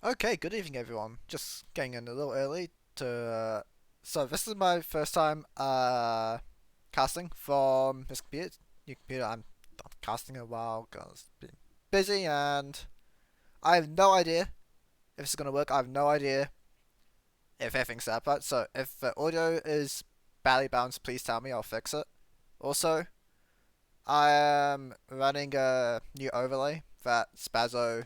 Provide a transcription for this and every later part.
Okay, good evening everyone. Just getting in a little early to so this is my first time casting from this computer. New computer. I'm not casting in a while because it's been busy and I have no idea if this is gonna work. I have no idea if everything's set up right. So if the audio is badly balanced, please tell me. I'll fix it. Also, I am running a new overlay that Spazzo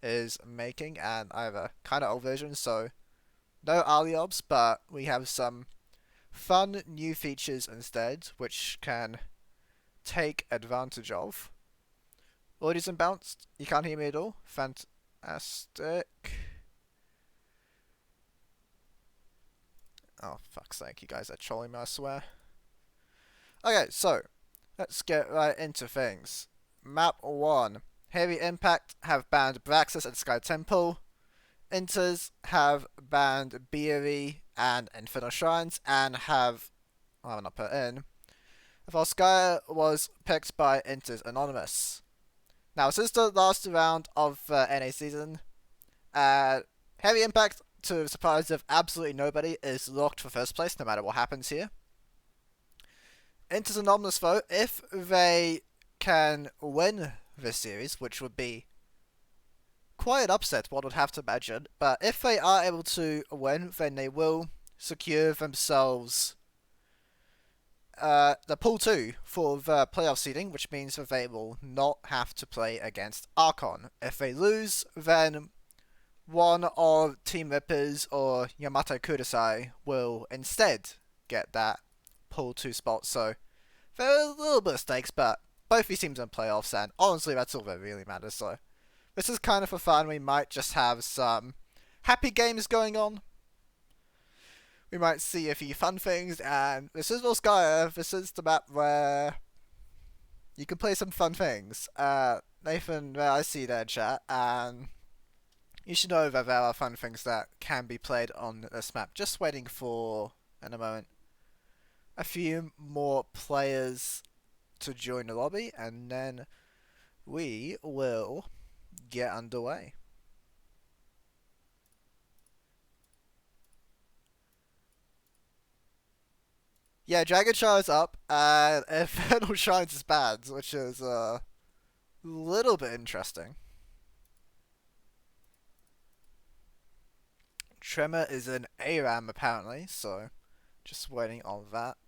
is making, and I have a kind of old version, so no aliobs, but we have some fun new features instead, which can take advantage of. Audio's unbalanced. You can't hear me at all. Fantastic. Oh, fuck's sake, you guys are trolling me, I swear. Okay, so let's get right into things. Map 1. Heavy Impact have banned Braxis and Sky Temple. Inters have banned Beery and Infernal Shrines and have. I have not put in. Volskaya was picked by Inters Anonymous. Now, since the last round of NA season, uh, Heavy Impact, to the surprise of absolutely nobody, is locked for first place no matter what happens here. Inters Anonymous, though, if they can win this series, which would be quite an upset, one would have to imagine, but if they are able to win, then they will secure themselves the pool 2 for the playoff seeding, which means that they will not have to play against Archon. If they lose, then one of Team Rippers or Yamato Kudasai will instead get that pool 2 spot. So there are a little bit of stakes, but both these teams are in playoffs, and honestly, that's all that really matters. So this is kind of for fun. We might just have some happy games going on. We might see a few fun things, and this is Volskaya. This is the map where you can play some fun things. Nathan, I see there in chat, and you should know that there are fun things that can be played on this map. Just waiting for, in a moment, a few more players to join the lobby, and then we will get underway. Yeah, Dragon Shard is up, and Infernal Shines is banned, which is a little bit interesting. Tremor is an ARAM apparently, so just waiting on that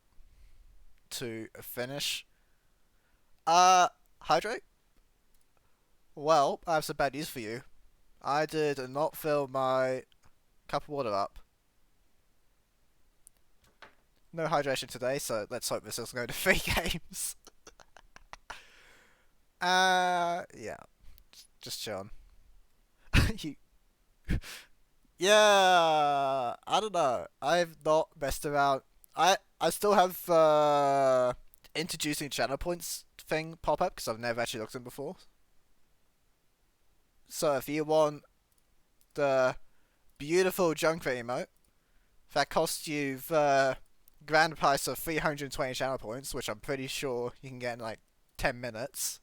to finish. Hydrate? Well, I have some bad news for you. I did not fill my cup of water up. No hydration today, so let's hope this doesn't go to 3 games. Yeah, just chilling. you, yeah, I don't know. I've not messed around. I still have introducing channel points thing pop up because I've never actually looked at them before. So if you want the beautiful Junkrat emote, that costs you the grand price of 320 channel points, which I'm pretty sure you can get in like 10 minutes.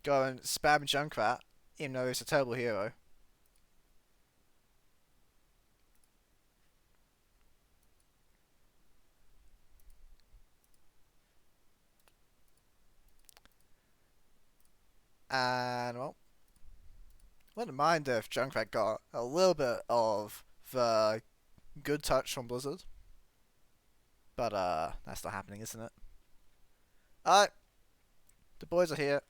Go and spam Junkrat, even though he's a terrible hero. And, well, wouldn't mind if Junkrat got a little bit of the good touch from Blizzard. But, that's not happening, isn't it? Alright, the boys are here.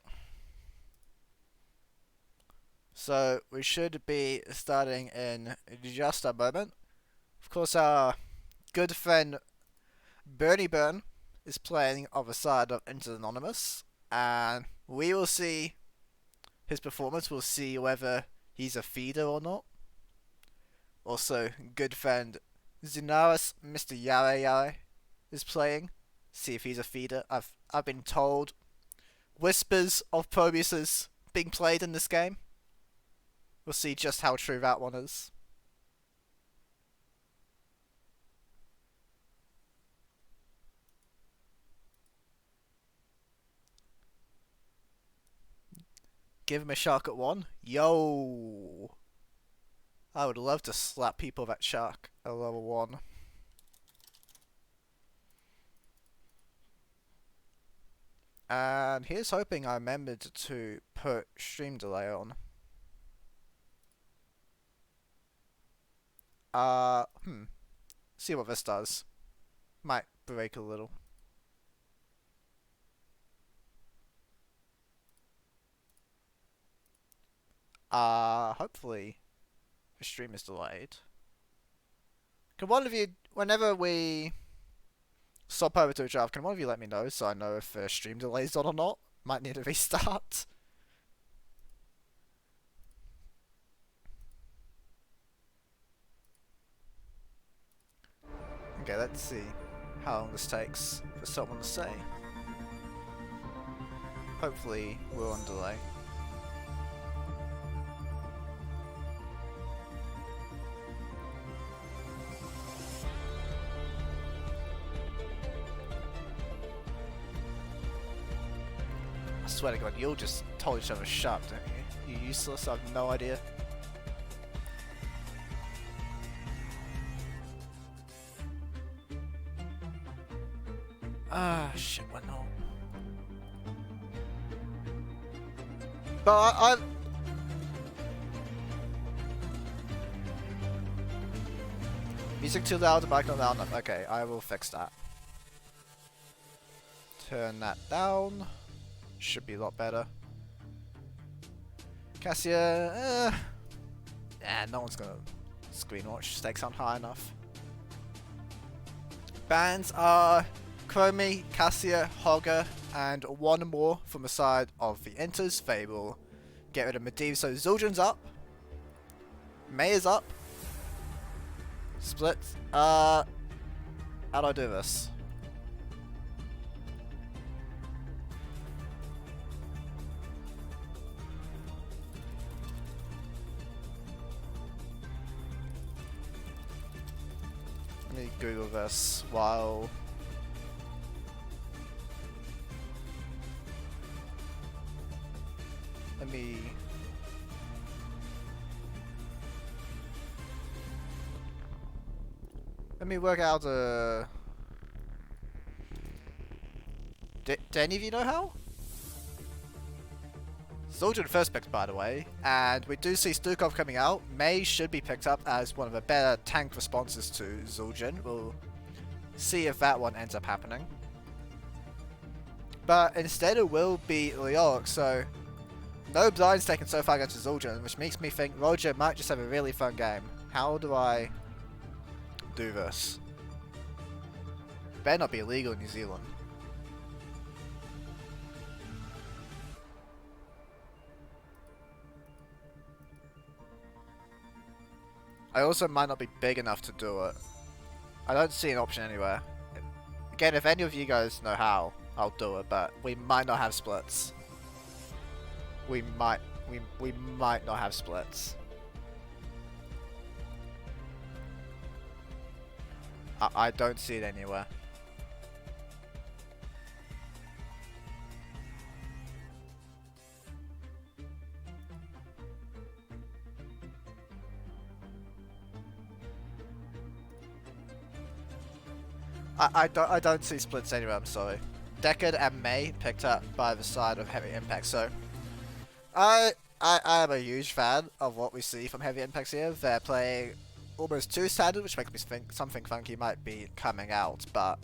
So, we should be starting in just a moment. Of course, our good friend Bernie Burn is playing on the side of Enter Anonymous, and we will see his performance. We'll see whether he's a feeder or not. Also, good friend Zinaris, Mr. Yare Yare, is playing. See if he's a feeder. I've been told whispers of Probius's being played in this game. We'll see just how true that one is. Give him a shark at 1. Yo! I would love to slap people that shark at level 1. And here's hoping I remembered to put stream delay on. See what this does. Might break a little. Hopefully the stream is delayed. Can one of you, whenever we swap over to a draft, can one of you let me know so I know if the stream delay's on or not? Might need a restart. Okay, let's see how long this takes for someone to say. Hopefully we're on delay. I swear to God, you'll just told each other sharp, don't you? You useless, I have no idea. Ah, shit, why not? But I... Music too loud, the mic not loud enough. Okay, I will fix that. Turn that down. Should be a lot better. Cassia, yeah, no one's gonna screen watch. Stakes aren't high enough. Bans are Chromie, Cassia, Hogger, and one more from the side of the Enters. They will get rid of Medivh. So Zul'jin's up. Mei is up. Split. How do I do this? Let me Google this while... Let me work out do any of you know how? Zul'jin first picked, by the way, and we do see Stukov coming out. Mei should be picked up as one of the better tank responses to Zul'jin. We'll see if that one ends up happening. But instead it will be Leoric, so no blinds taken so far against Zul'jin, which makes me think Roger might just have a really fun game. How do I do this? Better not be illegal in New Zealand. I also might not be big enough to do it. I don't see an option anywhere. Again, if any of you guys know how, I'll do it, but we might not have splits. We might not have splits. I don't see it anywhere. I don't see splits anywhere, I'm sorry. Deckard and Mei picked up by the side of Heavy Impact, so I am a huge fan of what we see from Heavy Impacts here. They're playing almost too standard, which makes me think something funky might be coming out, but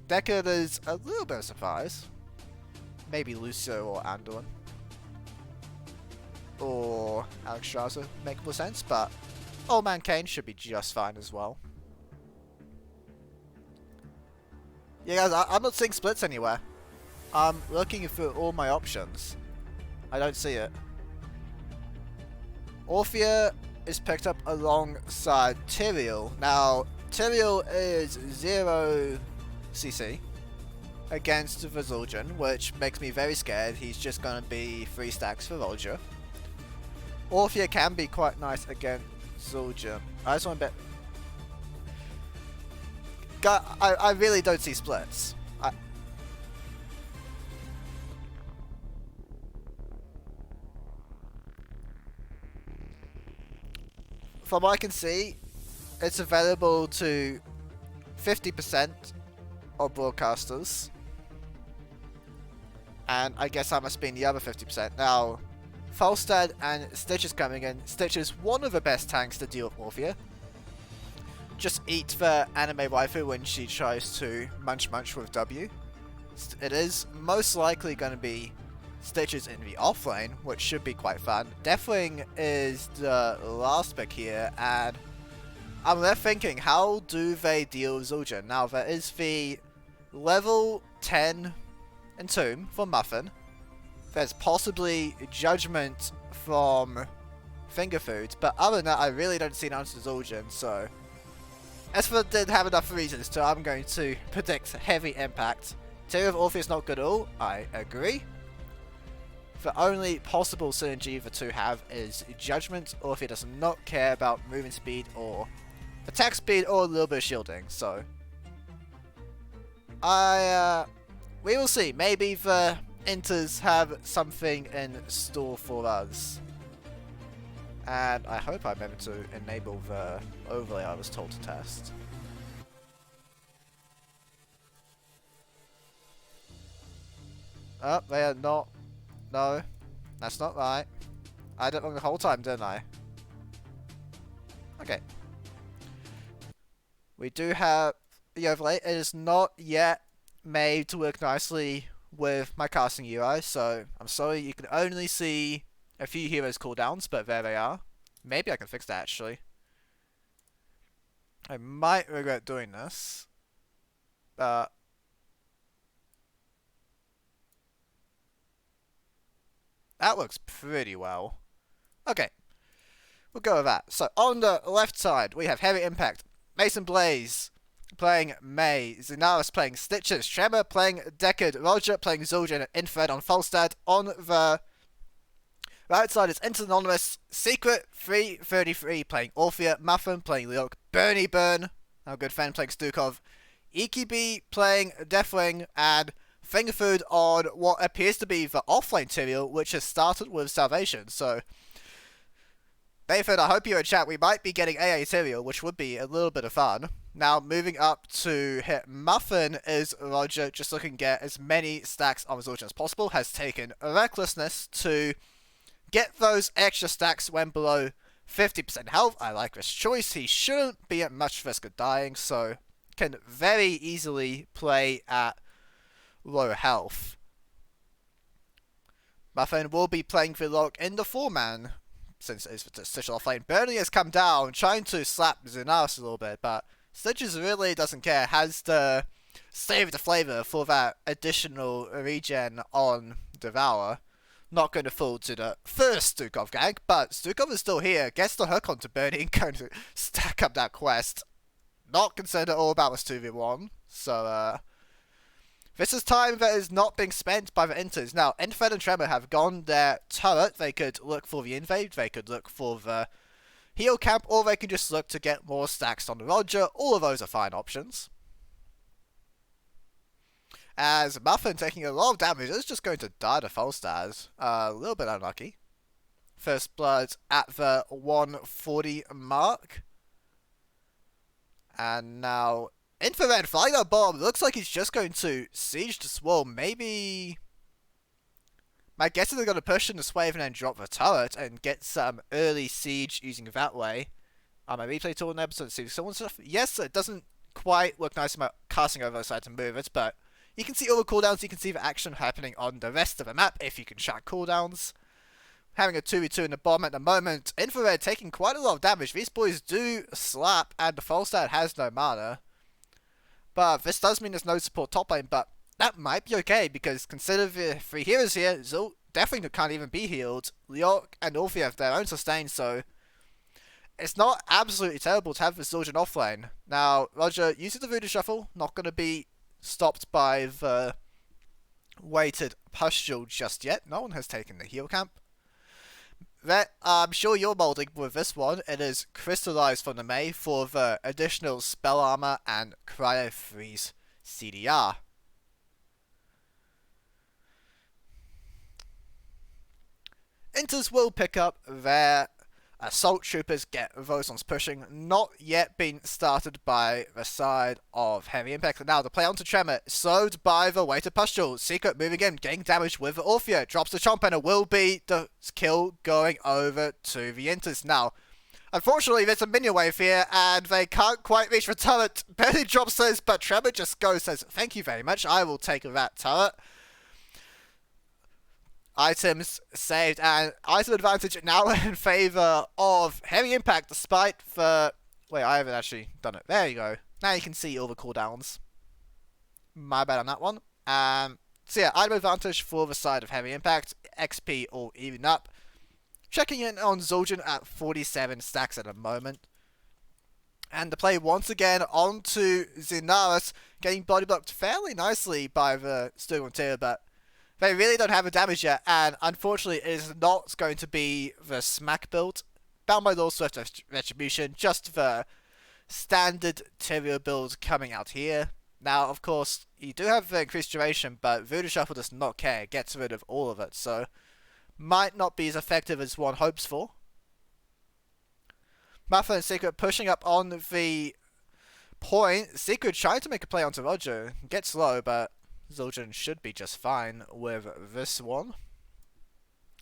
Deckard is a little bit of a surprise. Maybe Lucio or Anduin. Or Alex Strasser make more sense, but Old Man Kane should be just fine as well. Yeah guys, I'm not seeing splits anywhere. I'm looking for all my options. I don't see it. Orphea is picked up alongside Tyrael. Now, Tyrael is 0 CC against the Zul'jin, which makes me very scared. He's just going to be 3 stacks for Roger. Orphea can be quite nice against Zul'jin. I just want to bet... I really don't see splits. I from what I can see, it's available to 50% of broadcasters. And I guess that must be in the other 50%. Now, Falstad and Stitch is coming in. Stitch is one of the best tanks to deal with Orphea. Just eat the anime waifu when she tries to munch with W. It is most likely going to be Stitches in the offlane, which should be quite fun. Deathwing is the last pick here, and I'm left thinking, how do they deal with Zul'jin? Now, there is the level 10 Entomb from Muffin. There's possibly Judgment from Finger Foods, but other than that, I really don't see an answer to Zul'jin, so Esper did have enough reasons, so I'm going to predict heavy impact. Theory of Orphea is not good at all, I agree. The only possible synergy the two have is Judgment. Orphea does not care about movement speed or attack speed or a little bit of shielding, so we will see. Maybe the Inters have something in store for us. And I hope I remember to enable the overlay I was told to test. Oh, they are not. No, that's not right. I did it wrong the whole time, didn't I? Okay. We do have the overlay. It is not yet made to work nicely with my casting UI, so I'm sorry you can only see a few heroes cooldowns, but there they are. Maybe I can fix that actually. I might regret doing this, but that looks pretty well. Okay, we'll go with that. So on the left side, we have Heavy Impact, Mason Blaze playing Mei, Xenaris playing Stitches, Tremor playing Deckard, Roger playing Zul'jin, and Infrared on Falstad. On the right side is Anonymous, Secret 333 playing Orphea, Muffin playing Leok, Bernie Burn, our good friend playing Stukov, Ikibi playing Deathwing, and Fingerfood on what appears to be the offlane Tyrael, which has started with Salvation. So, Bayford, I hope you're in chat. We might be getting AA Tyrael, which would be a little bit of fun. Now, moving up to hit Muffin is Roger, just looking to get as many stacks on Zul'jin as possible. Has taken Recklessness to get those extra stacks when below 50% health. I like this choice. He shouldn't be at much risk of dying, so can very easily play at low health. Muffin will be playing Vlog in the 4-man, since it is the Stitch offlane. Bernie has come down, trying to slap Xenaris a little bit, but Stitches really doesn't care. Has to save the flavor for that additional regen on Devour. Not going to fall to the first Stukov gank, but Stukov is still here. Gets the hook onto Bernie and going to stack up that quest. Not concerned at all about this 2v1. So, this is time that is not being spent by the Inters. Now, Infed and Tremor have gone their turret. They could look for the invade. They could look for the heal camp. Or they could just look to get more stacks on the Roger. All of those are fine options. As Muffin taking a lot of damage is just going to die to Falstad. A little bit unlucky. First blood at the 140 mark. And now Infrared flying that bomb. Looks like he's just going to siege the swarm. Maybe my guess is they're going to push in the swave and then drop the turret and get some early siege using that way. My replay tool in the episode, see someone stuff. Yes, it doesn't quite look nice about casting over the side to move it, but you can see all the cooldowns, you can see the action happening on the rest of the map if you can track cooldowns. Having a 2v2 in the bomb at the moment. Infrared taking quite a lot of damage. These boys do slap, and the Falstad has no mana. But this does mean there's no support top lane, but that might be okay, because consider the 3 heroes here. Zul definitely can't even be healed. Leok and Orphea have their own sustain, so it's not absolutely terrible to have the Zul'jin offlane. Now, Roger uses the Voodoo Shuffle, not going to be stopped by the weighted pustule just yet. No one has taken the heal camp. That I'm sure you're molding with this one. It is crystallized from the Mei for the additional spell armor and cryo freeze CDR. Inters will pick up their Assault Troopers get Voson's pushing, not yet been started by the side of Heavy Impact. And now the play onto Tremor, slowed by the weighted pustule. Secret moving in, getting damaged with Orphea, drops the Chomp, and it will be the kill going over to the Intas. Now, unfortunately, there's a minion wave here, and they can't quite reach the turret. Barely drops this, but Tremor just goes, says, "Thank you very much, I will take that turret." Items saved, and item advantage now in favour of Heavy Impact, despite the... Wait, I haven't actually done it. There you go. Now you can see all the cooldowns. My bad on that one. So yeah, item advantage for the side of Heavy Impact. XP all even up. Checking in on Zul'jin at 47 stacks at the moment. And the play once again onto Xenaris, getting body blocked fairly nicely by the Sturgon Tier, but they really don't have a damage yet, and unfortunately it is not going to be the smack build. Bound by Law, Swift Retribution, just the standard Tyrael build coming out here. Now, of course, you do have the increased duration, but Voodoo Shuffle does not care, gets rid of all of it, so might not be as effective as one hopes for. Mafia and Secret pushing up on the point. Secret trying to make a play onto Roger, gets low, but Zul'jin should be just fine with this one.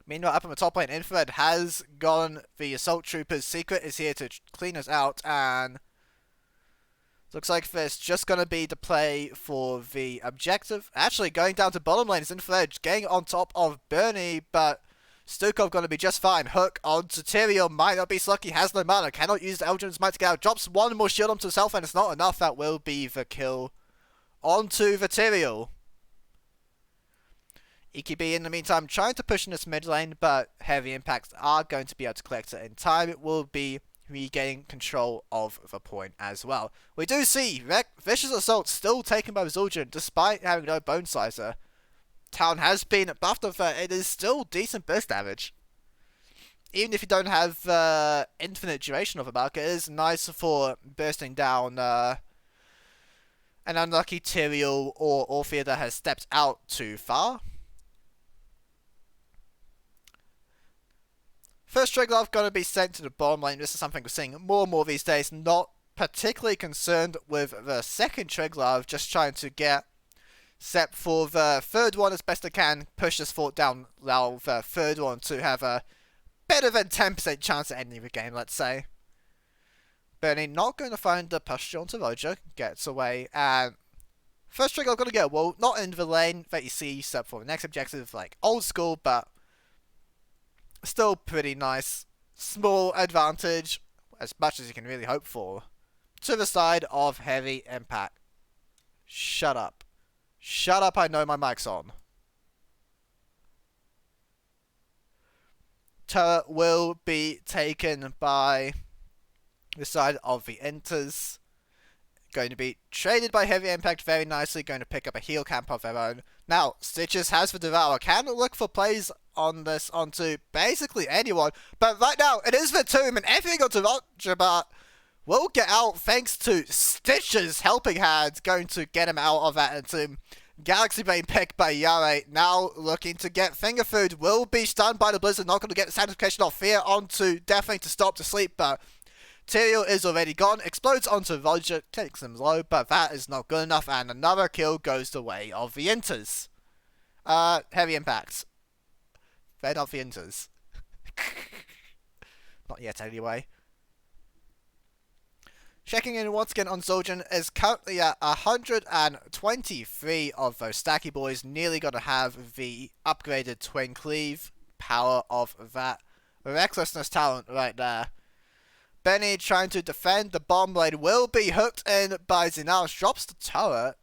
Meanwhile, up on the top lane, Infrared has gone the Assault Troopers. Secret is here to clean us out, and looks like there's just going to be the play for the objective. Actually, going down to bottom lane is Infrared, getting on top of Bernie, but Stukov going to be just fine. Hook onto Tyrael, might not be so lucky, has no mana, cannot use the Eldrin's Might to get out. Drops one more shield onto himself, and it's not enough. That will be the kill onto the Tyrael. EQB in the meantime trying to push in this mid lane, but Heavy Impacts are going to be able to collect it in time. It will be regaining control of the point as well. We do see Vicious Assault still taken by Zul'jin despite having no Bone Slicer. Town has been buffed off it. It is still decent burst damage. Even if you don't have infinite duration of a mark, it is nice for bursting down an unlucky Tyrael or Orphea that has stepped out too far. First Triglav going to be sent to the bottom lane. This is something we're seeing more and more these days. Not particularly concerned with the second Triglav, just trying to get set for the third one as best I can. Push this fort down, allow the third one to have a better than 10% chance at ending the game, let's say. Bernie not going to find the push onto Roger, gets away, and first Triglav going to get a wall, not in the lane that you see set for the next objective, like old school, but still pretty nice. Small advantage, as much as you can really hope for, to the side of Heavy Impact. Shut up. Shut up, I know my mic's on. Turret will be taken by the side of the Enters. Going to be traded by Heavy Impact very nicely, going to pick up a heal camp of their own. Now, Stitches has the Devour, can look for plays on this onto basically anyone, but right now it is the Tomb, and everything onto Roger, but will get out thanks to Stitches' helping hand, going to get him out of that Tomb. Galaxy Bane picked by Yare, now looking to get finger food, will be stunned by the Blizzard, not going to get the Sanctification of Fear onto definitely to stop to sleep, but Tyrael is already gone, explodes onto Roger, takes him low, but that is not good enough, and another kill goes the way of the Inters. Heavy Impact. They're not the Inters. Not yet, anyway. Checking in once again on Zul'jin is currently at 123 of those stacky boys. Nearly got to have the upgraded Twin Cleave. Power of that recklessness talent right there. Benny trying to defend. The bomb blade will be hooked in by Xenaris. Drops the turret.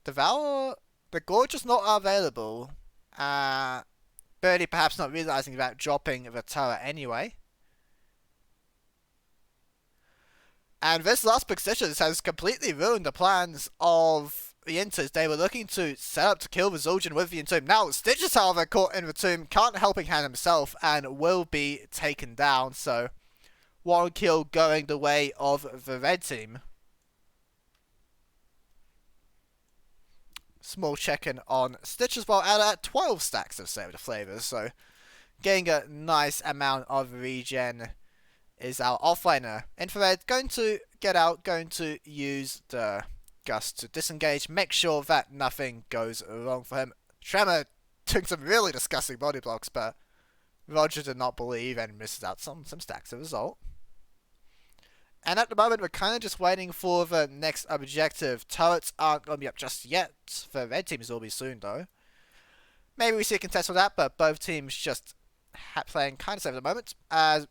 Devour. The Gorge is not available. Birdie perhaps not realizing that dropping the turret anyway. And this last pick Stitches has completely ruined the plans of the Inters. They were looking to set up to kill the Zul'jin with the Entomb. Now, Stitches, however, caught in the tomb, can't helping hand himself, and will be taken down. So, one kill going the way of the red team. Small check-in on Stitches, well, at 12 stacks of Save the Flavors, so getting a nice amount of regen is our offlaner. Infrared going to get out, going to use the Gust to disengage, make sure that nothing goes wrong for him. Tremor took some really disgusting body blocks, but Roger did not believe and misses out some stacks as a result. And at the moment, we're kind of just waiting for the next objective. Turrets aren't going to be up just yet. The red teams will be soon, though. Maybe we see a contest for that, but both teams just playing kind of safe at the moment.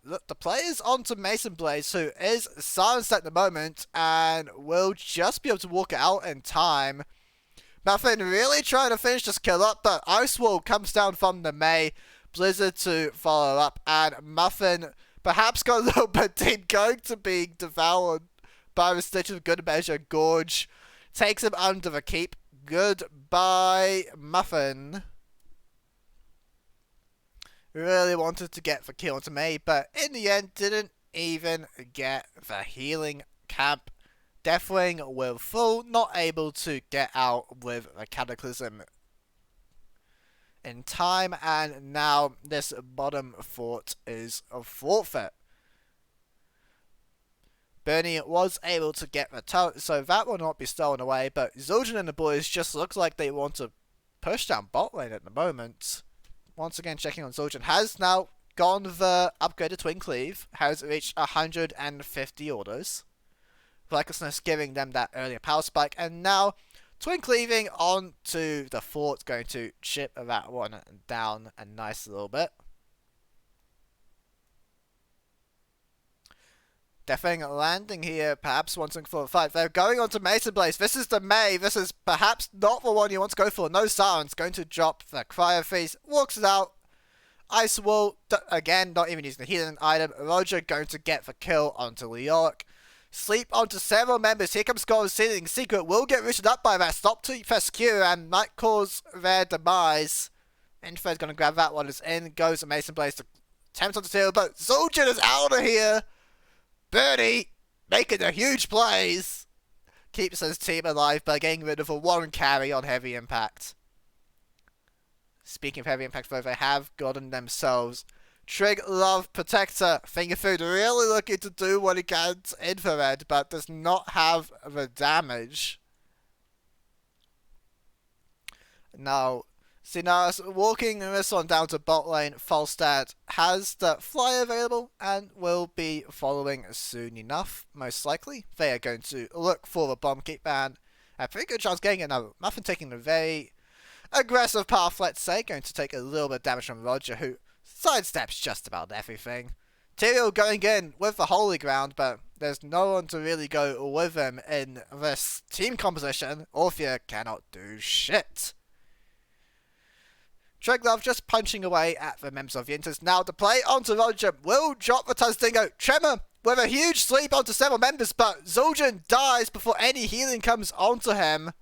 Look, the play is onto Mason Blaze, who is silenced at the moment and will just be able to walk out in time. Muffin really trying to finish this kill up, but Ice Wall comes down from the Mei. Blizzard to follow up, and Muffin perhaps got a little bit deep, going to be devoured by the Stitch of Good Measure. Gorge takes him under the keep. Goodbye, Muffin. Really wanted to get the kill onto Mei, but in the end didn't even get the healing camp. Deathwing will fall, not able to get out with the Cataclysm in time, and now this bottom fort is a forfeit. Bernie was able to get the turret, so that will not be stolen away, but Zul'jin and the boys just look like they want to push down bot lane at the moment. Once again, checking on Zul'jin, has now gone the upgraded Twin Cleave, has reached 150 orders. Recklessness giving them that earlier power spike, and now Twin Cleaving onto the fort, going to chip that one down a nice little bit. Deathwing landing here, perhaps wanting for a fight. They're going on to Mason Blaze. This is the Mei. This is perhaps not the one you want to go for. No silence. Going to drop the Cryo Freeze. Walks it out. Ice Wall, again, not even using the healing item. Roger going to get the kill onto Leoric. Sleep onto several members. Here comes Gold's Sealing Secret. Will get rooted up by that. Stop to Fescue and might cause their demise. Infred's going to grab that one. As in goes the Mason Blaze to attempt on the steal, but Zul'jin is out of here. Birdie making the huge plays. Keeps his team alive by getting rid of a one carry on Heavy Impact. Speaking of Heavy Impact, though, they have gotten themselves Trig Love Protector. Finger Food really looking to do what he can to Infrared, but does not have the damage. Now, Sinaris walking this one down to bot lane. Falstad has the flyer available and will be following soon enough, most likely. They are going to look for the bomb keep ban. A pretty good chance getting it now. Muffin taking a very aggressive path, let's say. Going to take a little bit of damage from Roger, who sidesteps just about everything. Tyrael going in with the Holy Ground, but there's no one to really go with him in this team composition. Orphea cannot do shit. Triglove just punching away at the members of the Inters. Now the play onto Roger will drop the Tuzdingo. Tremor with a huge sleep onto several members, but Zul'jin dies before any healing comes onto him.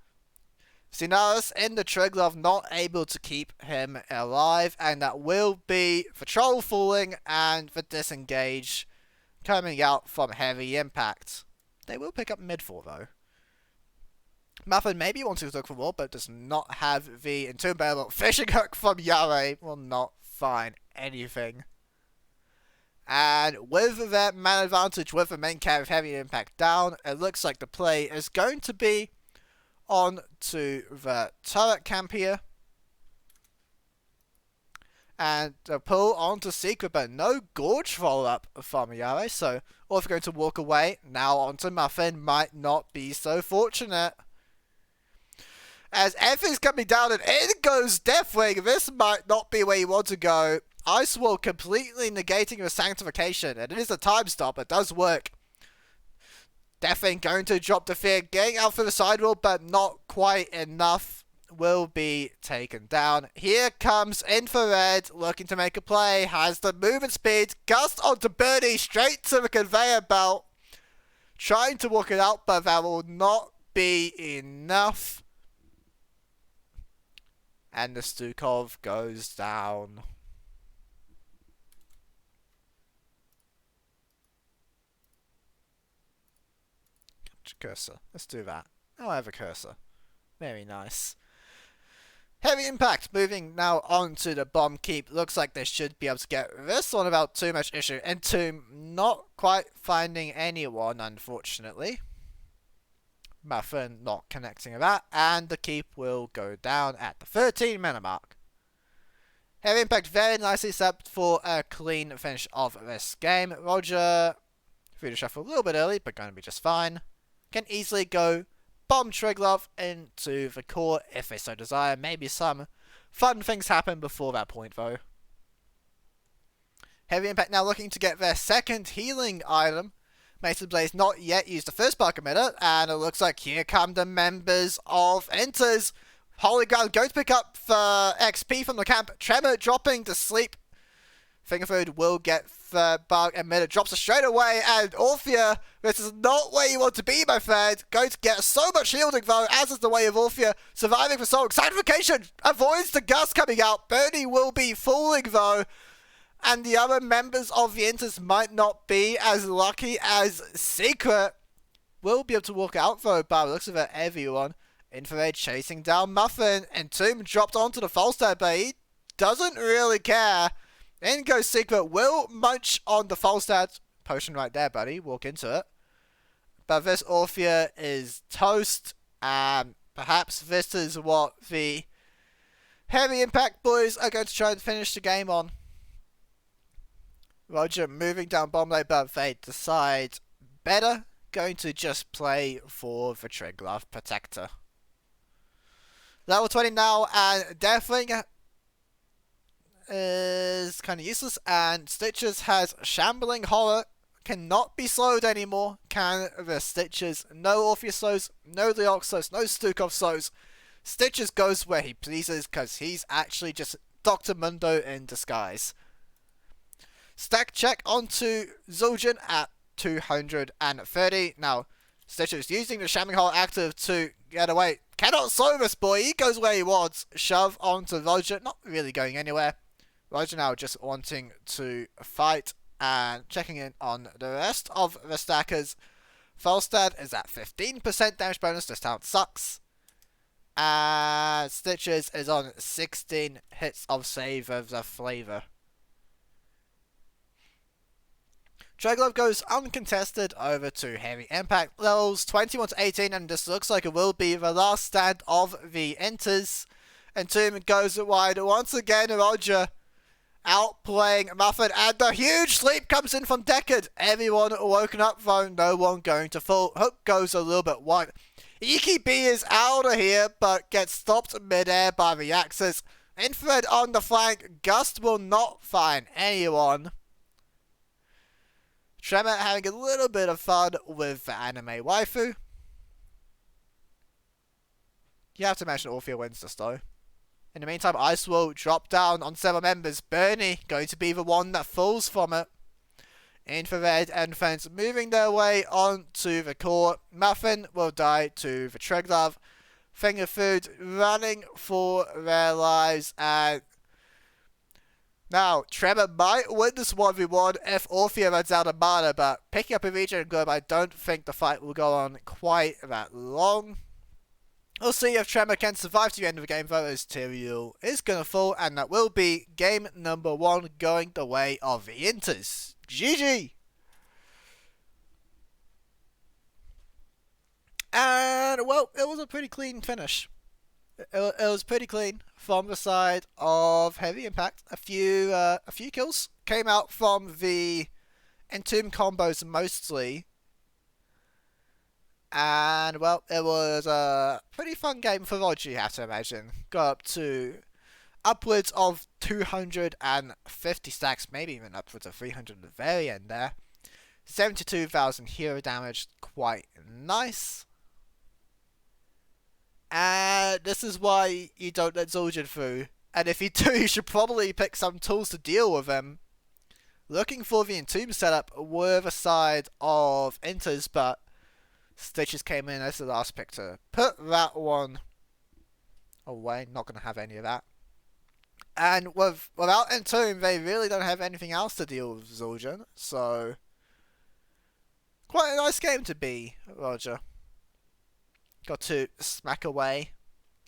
Sinaris in the Triglove not able to keep him alive, and that will be the Troll falling and the disengage coming out from Heavy Impact. They will pick up mid 4 though. Muffin maybe wants to look for more, but does not have the Entomb Barrel. Fishing hook from Yare will not find anything. And with that man advantage, with the main carry of Heavy Impact down, it looks like the play is going to be on to the turret camp here. And the pull onto Secret, but no Gorge follow-up from Yare, so or if we're going to walk away, now onto Muffin, might not be so fortunate. As everything's coming down and in goes Deathwing. This might not be where you want to go. Ice Wall completely negating your Sanctification. And it is a time stop. It does work. Deathwing going to drop the fear. Getting out for the sidewall, but not quite enough. Will be taken down. Here comes Infrared looking to make a play. Has the movement speed. Gust onto Birdie. Straight to the conveyor belt. Trying to walk it out, but that will not be enough. And the Stukov goes down. Cursor. Let's do that. I'll have a cursor. Very nice. Heavy Impact moving now on to the bomb keep. Looks like they should be able to get this one without too much issue. Entomb not quite finding anyone, unfortunately. Muffin not connecting with that, and the keep will go down at the 13-minute mark. Heavy Impact very nicely set up for a clean finish of this game. Roger, through the shuffle a little bit early, but going to be just fine. Can easily go bomb Triglav into the core if they so desire. Maybe some fun things happen before that point though. Heavy Impact now looking to get their second healing item. Mason Blaze not yet used the first spark emitter, and it looks like here come the members of Enters. Holy Ground going to pick up the XP from the camp. Tremor dropping to sleep. Fingerfood will get the bug emitter, drops it straight away, and Orphea, this is not where you want to be, my friend. Going to get so much shielding though, as is the way of Orphea. Surviving for Soul. Sanctification avoids the gust coming out. Bernie will be falling though, and the other members of the Enters might not be as lucky as Secret. Will be able to walk out though, by the looks of it, everyone. Infrared chasing down Muffin, and Tomb dropped onto the Falstad, but he doesn't really care. In goes Secret, will munch on the Falstad. Potion right there, buddy. Walk into it. But this Orphea is toast. And perhaps this is what the Heavy Impact boys are going to try and finish the game on. Roger moving down bomb lane, but they decide better going to just play for the Triglav Protector. Level 20 now, and Deathwing is kind of useless, and Stitches has Shambling Horror, cannot be slowed anymore. Can the Stitches? No Orpheus slows, no Leox slows, no Stukov slows. Stitches goes where he pleases because he's actually just Dr. Mundo in disguise. Stack check onto Zul'jin at 230. Now, Stitches using the Shambling Horror active to get away. Cannot slow this boy, he goes where he wants. Shove onto Roger, not really going anywhere. Roger now just wanting to fight and checking in on the rest of the stackers. Falstad is at 15% damage bonus, this town sucks. And Stitches is on 16 hits of save of the flavor. Triglav goes uncontested over to Heavy Impact, levels 21 to 18, and this looks like it will be the last stand of the Enters. And Tomb goes wide once again. Roger outplaying Muffin, and the huge sleep comes in from Deckard. Everyone woken up though, no one going to fall. Hook goes a little bit wide. Iki B is out of here, but gets stopped mid-air by the Axis. Infrared on the flank. Gust will not find anyone. Tremor having a little bit of fun with the anime waifu. You have to imagine Orphea wins this though. In the meantime, Ice will drop down on several members. Bernie going to be the one that falls from it. Infrared and Fence moving their way onto the core. Muffin will die to the Triglav. Fingerfood running for their lives, and now, Tremor might win this 1v1 if Orphea runs out of mana, but picking up a region and globe, I don't think the fight will go on quite that long. We'll see if Tremor can survive to the end of the game though, as Tyrael is going to fall, and that will be game number 1 going the way of the Inters. GG! And, well, it was a pretty clean finish. It was pretty clean from the side of Heavy Impact. A few kills came out from the Entomb combos mostly. And, well, it was a pretty fun game for Roger, you have to imagine. Got up to upwards of 250 stacks, maybe even upwards of 300 at the very end there. 72,000 hero damage, quite nice. And this is why you don't let Zul'jin through. And if you do, you should probably pick some tools to deal with him. Looking for the Entomb setup were the side of Enters, but Stitches came in as the last pick to put that one away. Not going to have any of that. And without Entomb, they really don't have anything else to deal with Zul'jin. So, quite a nice game to be, Roger. Got to smack away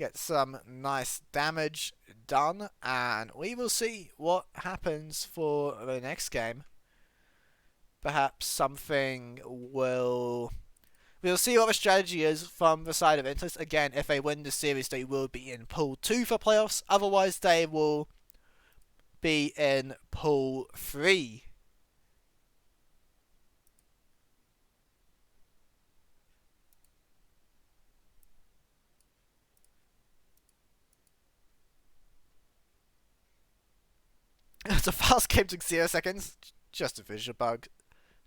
get some nice damage done, and we will see what happens for the next game. Perhaps something will... We'll see what the strategy is from the side of Intus. Again, if they win the series, they will be in Pool 2 for playoffs. Otherwise, they will be in Pool 3. It's a fast game, took 0 seconds. Just a visual bug.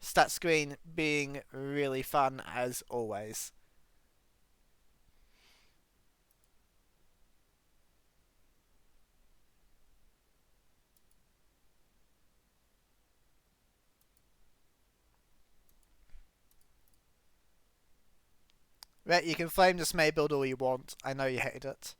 Stat screen being really fun as always. Right, you can flame this May build all you want. I know you hated it.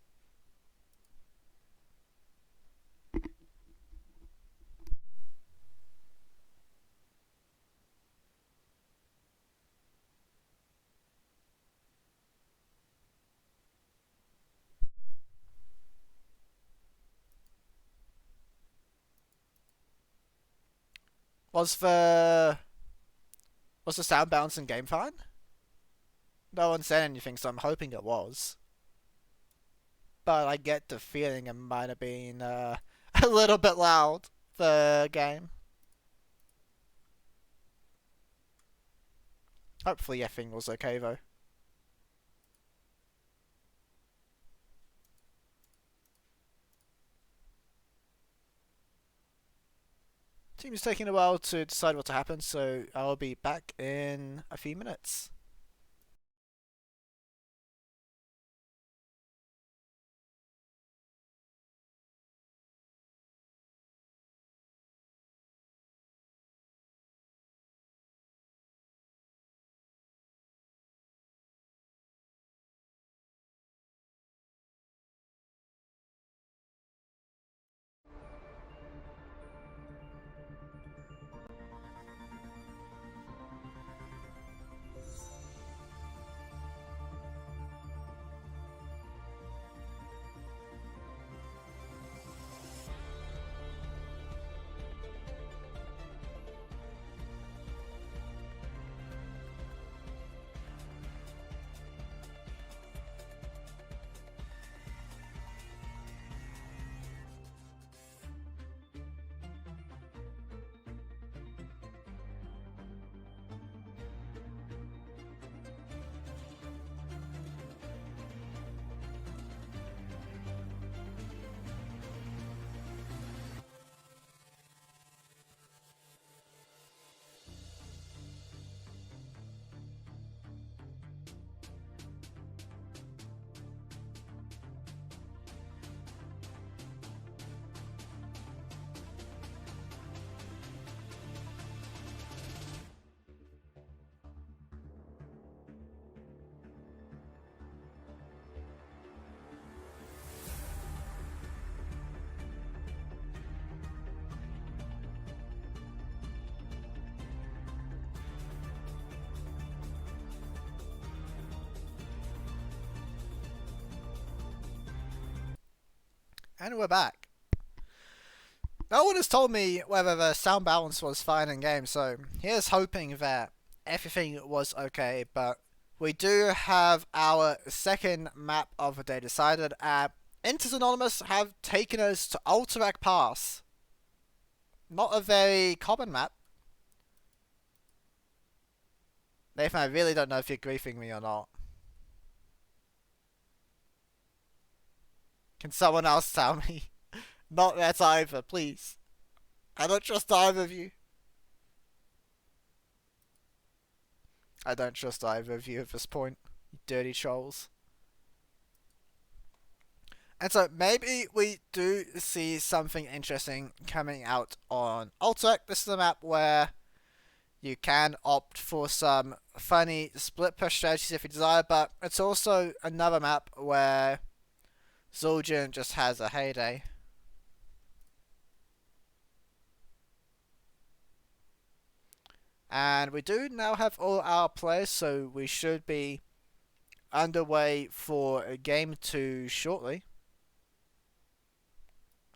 Was the sound balance in game fine? No one said anything, so I'm hoping it was. But I get the feeling it might have been a little bit loud, the game. Hopefully everything was okay though. Team's taking a while to decide what to happen, so I'll be back in a few minutes. And we're back. No one has told me whether the sound balance was fine in game, so here's hoping that everything was okay, but we do have our second map of the day decided. Intus Anonymous have taken us to Alterac Pass. Not a very common map. Nathan, I really don't know if you're griefing me or not. Can someone else tell me? Not that either, please. I don't trust either of you. I don't trust either of you at this point, you dirty trolls. And so maybe we do see something interesting coming out on Alterac. This is a map where you can opt for some funny split push strategies if you desire, but it's also another map where Zul'jin just has a heyday. And we do now have all our players, so we should be underway for game 2 shortly.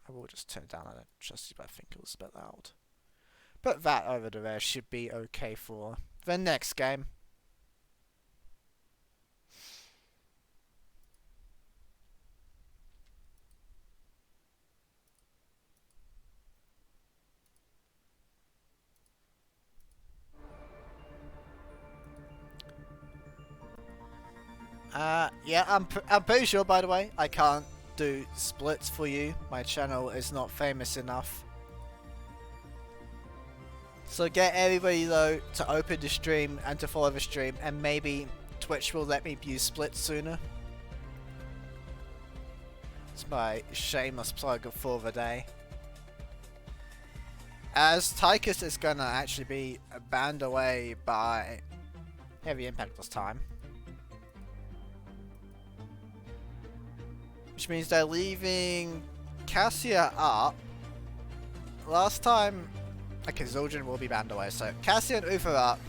I will just turn it down. I don't trust you, but I think it was a bit loud. But that over there should be okay for the next game. Yeah, I'm pretty sure, by the way, I can't do splits for you. My channel is not famous enough. So get everybody though to open the stream and to follow the stream, and maybe Twitch will let me use splits sooner. It's my shameless plug for the day. As Tychus is gonna actually be banned away by Heavy Impact this time. Which means they're leaving Cassia up. Last time... Okay, Zul'jin will be banned away, so Cassia and Uther up.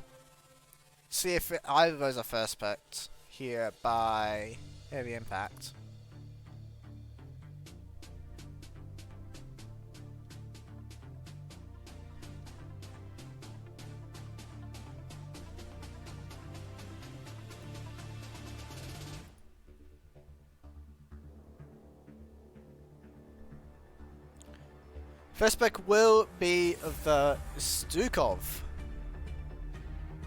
See if either of those are first picked here by Heavy Impact. First pick will be the Stukov.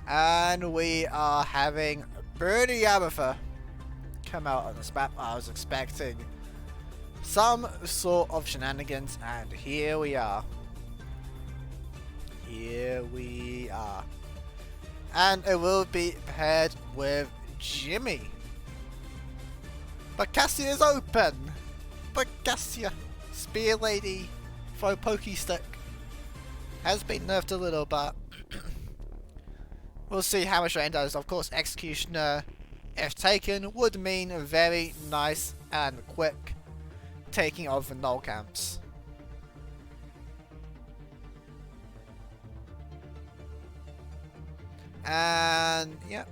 And we are having Bernie Abatha come out on this map. I was expecting some sort of shenanigans, and here we are. Here we are. And it will be paired with Jimmy. But Cassia is open. But Cassia, Spear Lady, throw Pokey Stick has been nerfed a little, but we'll see how much rain does. Of course, Executioner, if taken, would mean very nice and quick taking of the null camps. And yeah,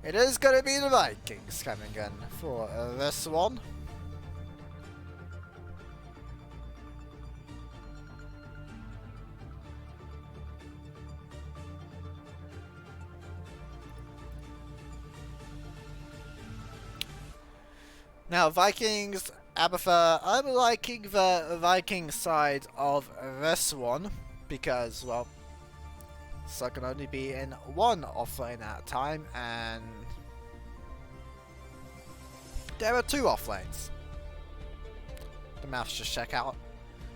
it is going to be the Vikings coming in for this one. Now, Vikings, Abatha, I'm liking the Viking side of this one because, well, so I can only be in one offlane at a time, and there are 2 offlanes. The maths just check out.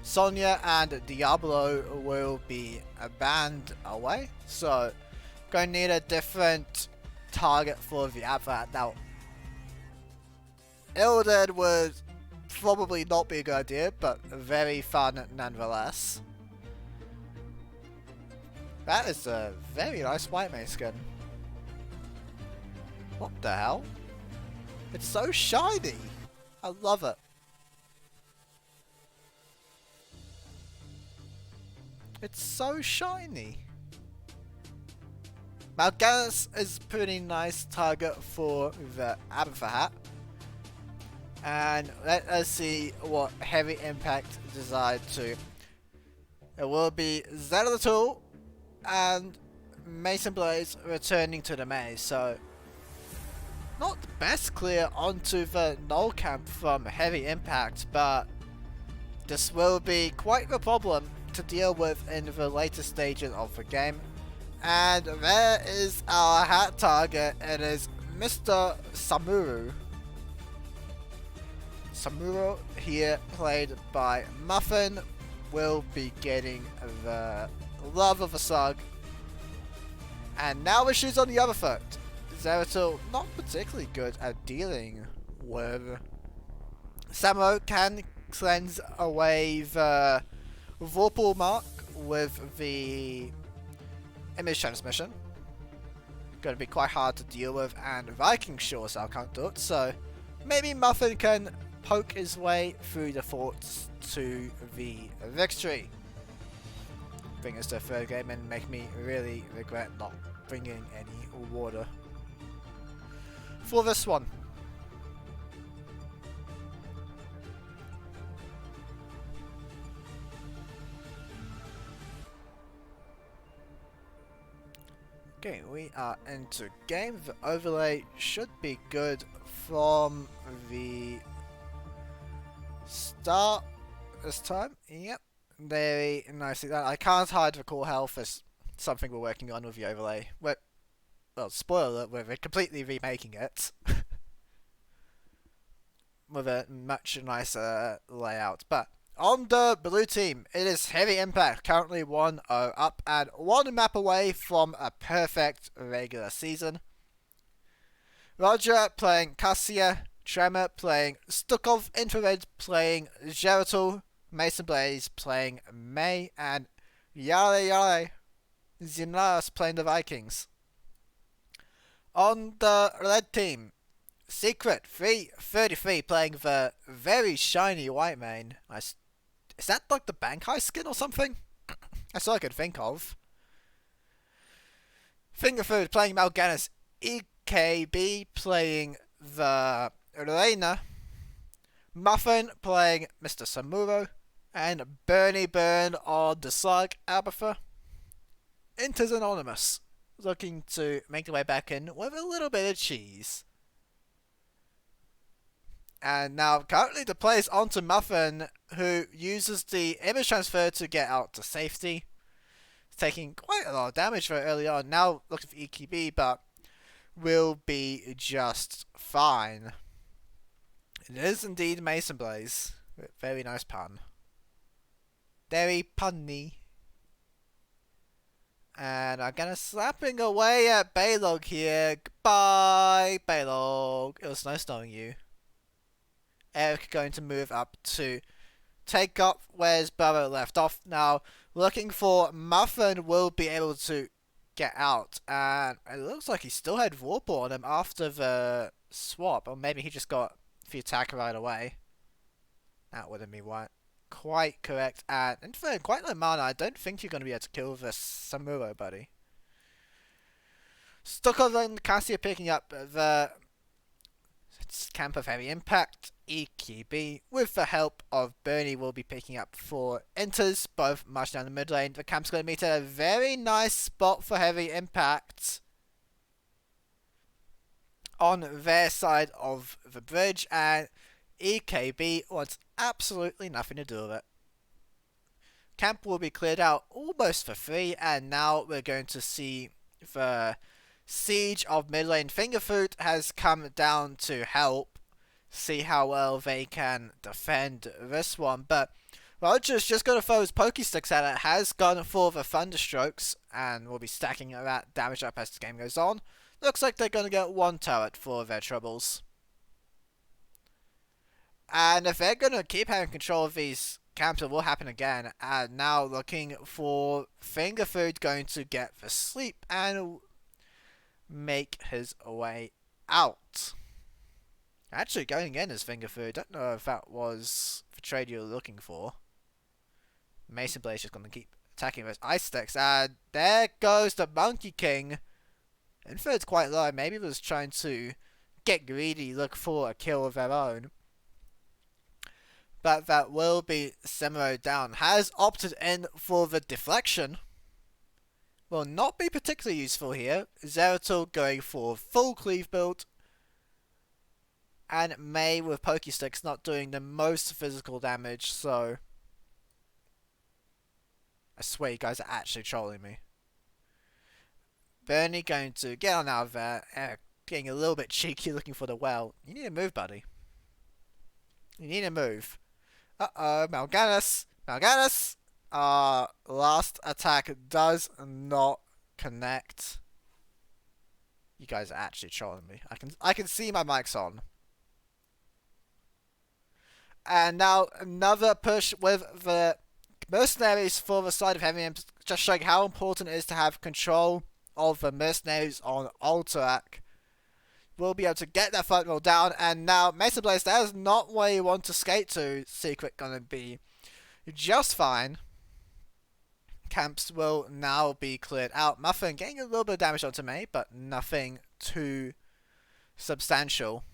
Sonya and Diablo will be banned away, so going to need a different target for the Abatha. Now, Illidan would probably not be a good idea, but very fun nonetheless. That is a very nice white mage skin. What the hell? It's so shiny! I love it. It's so shiny. Mal'Ganis is a pretty nice target for the Abatha hat. And let us see what Heavy Impact decide to. It will be Xanadu and Mason Blaze returning to the maze, so not the best clear onto the null camp from Heavy Impact, but this will be quite the problem to deal with in the later stages of the game. And there is our hat target. It is Mr. Samuro. Samuro here, played by Muffin, will be getting the love of a Sug. And now the shoes on the other foot. Zeratul not particularly good at dealing with. Samuro can cleanse away the Vorpal mark with the image transmission. Going to be quite hard to deal with, and Viking sure as can't do it, so maybe Muffin can poke his way through the forts to the victory. Bring us to the 3rd game and make me really regret not bringing any water. for this one. Okay, we are into game. The overlay should be good from the start this time. Yep, very nicely done. I can't hide the core health as something we're working on with the overlay. Well, spoiler alert, we're completely remaking it with a much nicer layout. But on the blue team, it is Heavy Impact, currently 1-0 up and 1 map away from a perfect regular season. Roger playing Cassia, Tremor playing Stukov, Infrared playing Geratul, Mason Blaze playing May, and Yare Yare Zimlaras playing the Vikings. On the red team, Secret 333 playing the very shiny Whitemane. Is that like the Bankai skin or something? That's all I could think of. Fingerfood playing Mal'Ganis. EKB playing the Reina. Muffin playing Mr. Samuro. And Bernie Burn on the Slug Abatha. Inters Anonymous looking to make their way back in with a little bit of cheese. And now currently the play is onto Muffin, who uses the image transfer to get out to safety. Taking quite a lot of damage very early on. Now looking for EKB, but will be just fine. It is indeed Mason Blaze. Very nice pun. Very punny. And I'm gonna slapping away at Baylog here. Goodbye, Baylog. It was nice knowing you. Eric going to move up to take up where his brother left off. Now, looking for Muffin will be able to get out. And it looks like he still had Warple on him after the swap. Or maybe he just got the attack right away. That wouldn't be right. Quite correct. And in fact, quite low mana. I don't think you're going to be able to kill this Samuro, buddy. Stukov and Cassia picking up the camp of Heavy Impact. EKB, with the help of Bernie, will be picking up 4 enters, both much down the mid lane. The camp's going to meet at a very nice spot for Heavy Impact on their side of the bridge, and EKB wants absolutely nothing to do with it. Camp will be cleared out almost for free, and now we're going to see the siege of mid lane. Fingerfood has come down to help. See how well they can defend this one, but Roger's just going to throw his Pokesticks at it, has gone for the Thunderstrokes, and will be stacking that damage up as the game goes on. Looks like they're going to get 1 turret for their troubles. And if they're going to keep having control of these camps, it will happen again. And now looking for Fingerfood going to get the sleep and make his way out. Actually, going in as Fingerfood, don't know if that was the trade you were looking for. Mason Blaze just going to keep attacking those Ice Sticks, and there goes the Monkey King. Infinite's quite low, maybe was trying to get greedy, look for a kill of their own. But that will be Samuro down. Has opted in for the deflection. Will not be particularly useful here. Geratul going for full cleave build. And May with Pokesticks not doing the most physical damage, so I swear you guys are actually trolling me. Bernie going to get on out of there, getting a little bit cheeky looking for the well. You need to move, buddy. You need to move. Uh-oh, Mal'Ganis. Mal'Ganis! Last attack does not connect. You guys are actually trolling me. I can see my mic's on. And now another push with the mercenaries for the side of Heavy Impact, just showing how important it is to have control of the mercenaries on Alterac. We'll be able to get that front roll down, and now Mason Blaze, that is not where you want to skate to. Secret gonna be just fine. Camps will now be cleared out. Muffin getting a little bit of damage onto May, but nothing too substantial.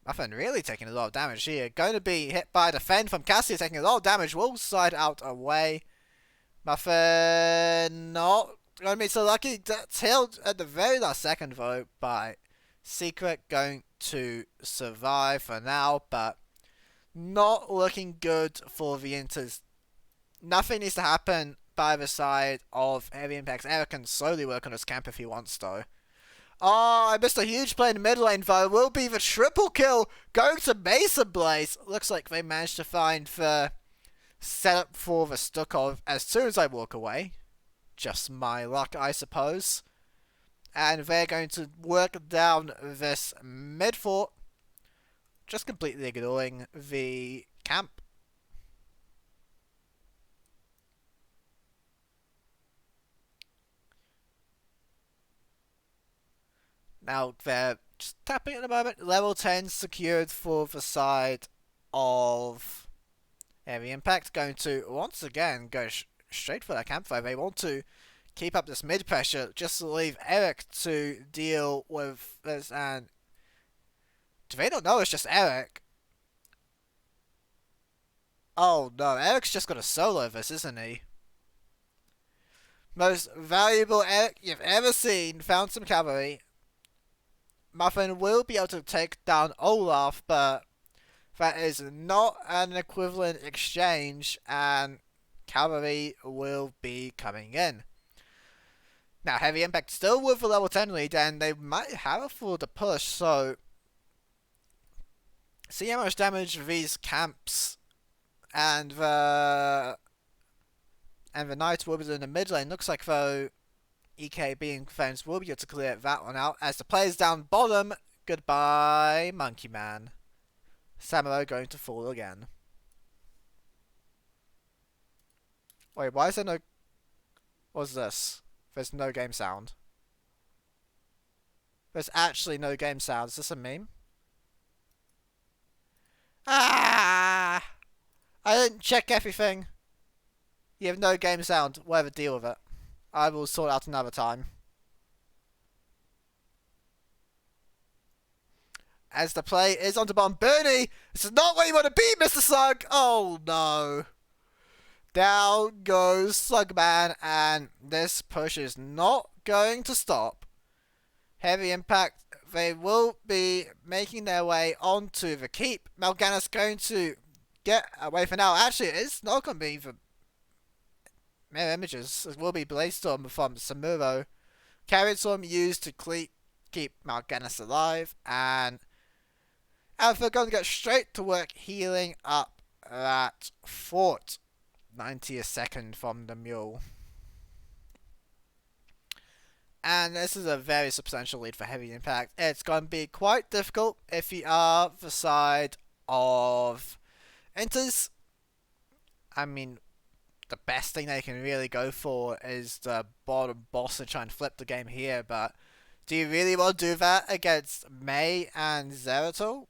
Muffin really taking a lot of damage here. Going to be hit by the Fen from Cassia, taking a lot of damage. Will slide out away. Muffin not going to be so lucky. That's held at the very last second though by Secret, going to survive for now, but not looking good for the Inters. Nothing needs to happen by the side of Heavy Impacts. Eric can slowly work on his camp if he wants though. Oh, I missed a huge play in the mid lane though. Will be the triple kill going to Mesa Blaze. Looks like they managed to find the setup for the Stukov as soon as I walk away. Just my luck, I suppose. And they're going to work down this mid fort, just completely ignoring the camp. Now they're just tapping at the moment. Level 10 secured for the side of Heavy Impact. Going to once again go straight for that campfire. They want to keep up this mid pressure. Just to leave Eric to deal with this. And do they not know it's just Eric? Oh no, Eric's just got to solo this, isn't he? Most valuable Eric you've ever seen. Found some cavalry. Muffin will be able to take down Olaf, but that is not an equivalent exchange, and cavalry will be coming in. Now, Heavy Impact still with the level 10 lead, and they might have it for the push, so see how much damage these camps and the Knights will be in the mid lane. Looks like though EKB and Flames will be able to clear that one out as the players down bottom. Goodbye, Monkey Man. Samurai going to fall again. Wait, why is there no... What's this? There's no game sound. There's actually no game sound. Is this a meme? Ah! I didn't check everything. You have no game sound. Whatever, deal with it. I will sort out another time. As the play is on to bottom. Bernie! This is not where you want to be, Mr. Slug! Oh no. Down goes Slugman, and this push is not going to stop. Heavy Impact, they will be making their way onto the keep. Mal'Ganis going to get away for now. Actually, it's not going to be the mirror images. It will be Blaze Storm from Samuro. Carried Storm used to keep Mal'Ganis alive, and Alpha going to get straight to work healing up that fort. 90 second from the mule. And this is a very substantial lead for Heavy Impact. It's going to be quite difficult if you are the side of Inters. I mean, the best thing they can really go for is the bottom boss and try and flip the game here, but do you really want to do that against Mei and Zeratul?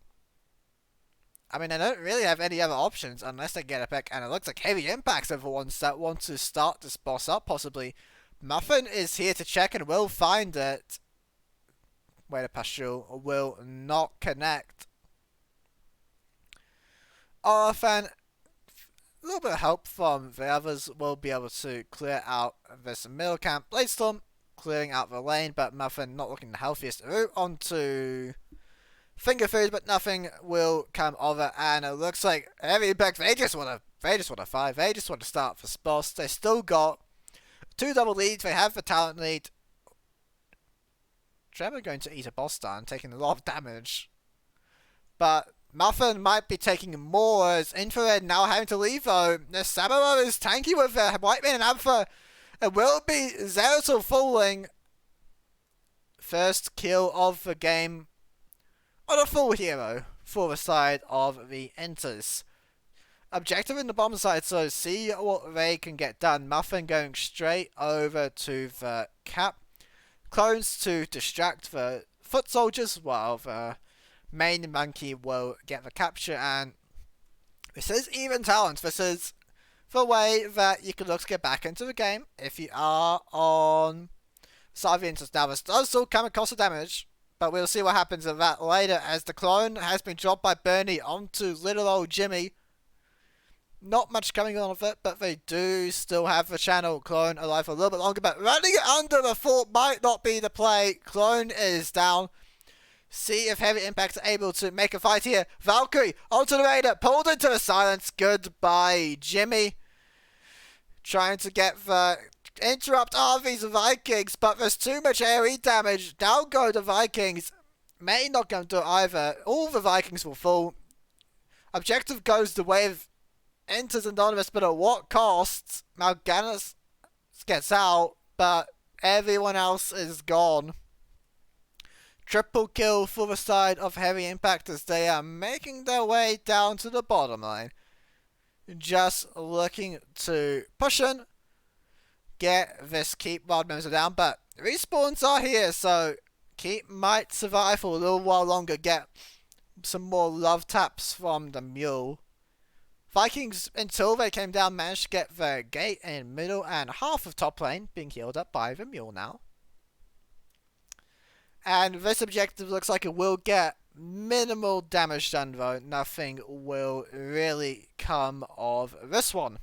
I mean, I don't really have any other options unless they get a pick, and it looks like Heavy Impact's are the ones that want to start this boss up, possibly. Muffin is here to check and will find it. Wait, a Pastule will not connect. Orphan, a little bit of help from the others will be able to clear out this middle camp. Blaze Storm clearing out the lane, but Muffin not looking the healthiest. Route onto Finger Food, but nothing will come of it, and it looks like Heavy Impact, they just want to fight. They just want to start this boss. They still got 2 double leads. They have the talent lead. Trevor going to eat a boss down, taking a lot of damage. But Muffin might be taking more as Infrared now having to leave though. The Samuro is tanky with the White Man and Alpha. It will be Zeratul falling. First kill of the game on a full hero for the side of the Inters. Objective in the bottom side, so see what they can get done. Muffin going straight over to the cap. Clones to distract the foot soldiers while the main monkey will get the capture, and this is even talent. This is the way that you can look to get back into the game if you are on side of the Inters. Now this does still come at cost of damage, But we'll see what happens with that later, as the clone has been dropped by Bernie onto little old Jimmy. Not much coming on of it, but they do still have the channel clone alive for a little bit longer. But running it under the fort might not be the play. Clone is down. See if Heavy Impact are able to make a fight here. Valkyrie onto the Raider, pulled into the silence. Goodbye, Jimmy. Trying to get the interrupt RV's Vikings, but there's too much AoE damage. Down go the Vikings. May not going to do it either. All the Vikings will fall. Objective goes the way of Enters Anonymous, but at what cost? Mal'Ganis gets out, but everyone else is gone. Triple kill for the side of Heavy Impact as they are making their way down to the bottom line. Just looking to push in, get this Keep Wild members down, but respawns are here, so Keep might survive for a little while longer, get some more love taps from the Mule. Vikings, until they came down, managed to get the gate in middle and half of top lane being healed up by the Mule now. And this objective looks like it will get minimal damage done though. Nothing will really come of this one.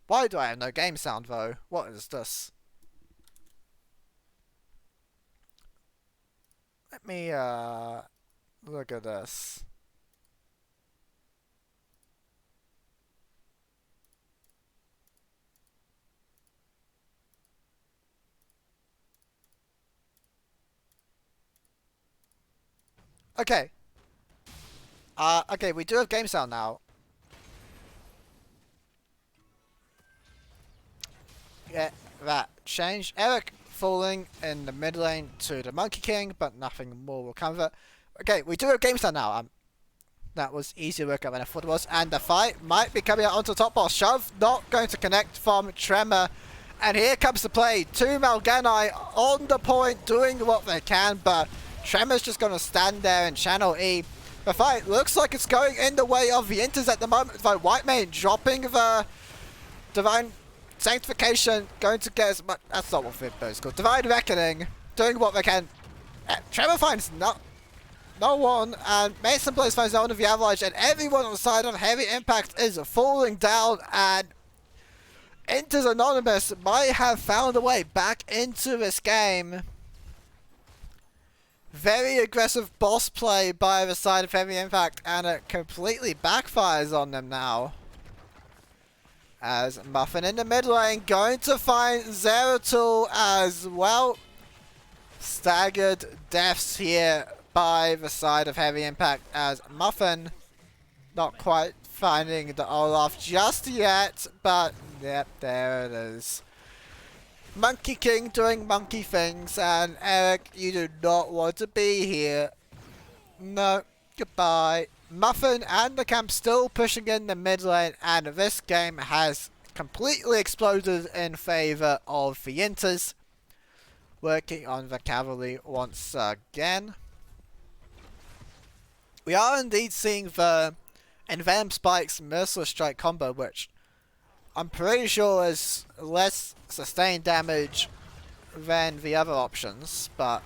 Why do I have no game sound though? What is this? Let me look at this. Okay. Okay, we do have game sound now. Get that change. Eric falling in the mid lane to the Monkey King, but nothing more will come of it. Okay, we do have game sound now. That was easier work than I thought it was. And the fight might be coming out onto the top boss. Shove not going to connect from Tremor. And here comes the play. Two Mal'Ganis on the point, doing what they can, but Tremor's just going to stand there and channel E. The fight looks like it's going in the way of the Inters at the moment, though Whitemane dropping the Divine Sanctification, going to get as much. That's not what it's called. Divine Reckoning, doing what they can. Tremor finds no one, and Mason Blaze finds no one of the Avalanche, and everyone on the side of Heavy Impact is falling down, and Inters Anonymous might have found a way back into this game. Very aggressive boss play by the side of Heavy Impact, and it completely backfires on them now. As Muffin in the mid lane going to find Zeratul as well. Staggered deaths here by the side of Heavy Impact, as Muffin not quite finding the Olaf just yet, but yep, there it is. Monkey King doing monkey things, and Eric, you do not want to be here. No, goodbye. Muffin and the camp still pushing in the mid lane, and this game has completely exploded in favour of the Inters. Working on the cavalry once again. We are indeed seeing the Envenom Spikes Merciless Strike combo, which I'm pretty sure is less sustained damage than the other options, but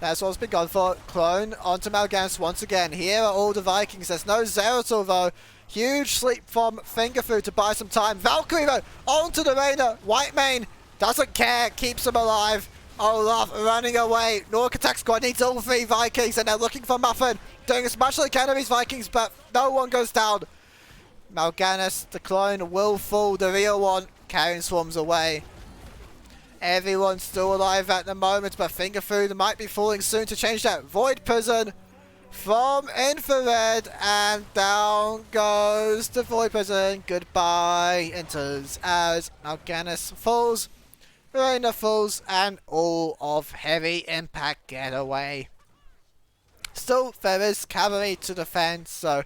that's what's been gone for. Clone onto Mal'Ganis once again. Here are all the Vikings. There's no Zeratul though. Huge sleep from Fingerfood to buy some time. Valkyrie though onto the Raider. Whitemane doesn't care, keeps him alive. Olaf running away. Nork Squad needs all three Vikings, and they're looking for Muffin. Doing as much as they can of these Vikings, but no one goes down. Mal'Ganis, the clone, will fall. The real one carrying swarms away. Everyone's still alive at the moment, but Fingerfood might be falling soon to change that. Void Prison from Infrared, and down goes the Void Prison. Goodbye, enters as Mal'Ganis falls. Reina falls, and all of Heavy Impact get away. Still, there is cavalry to defend, so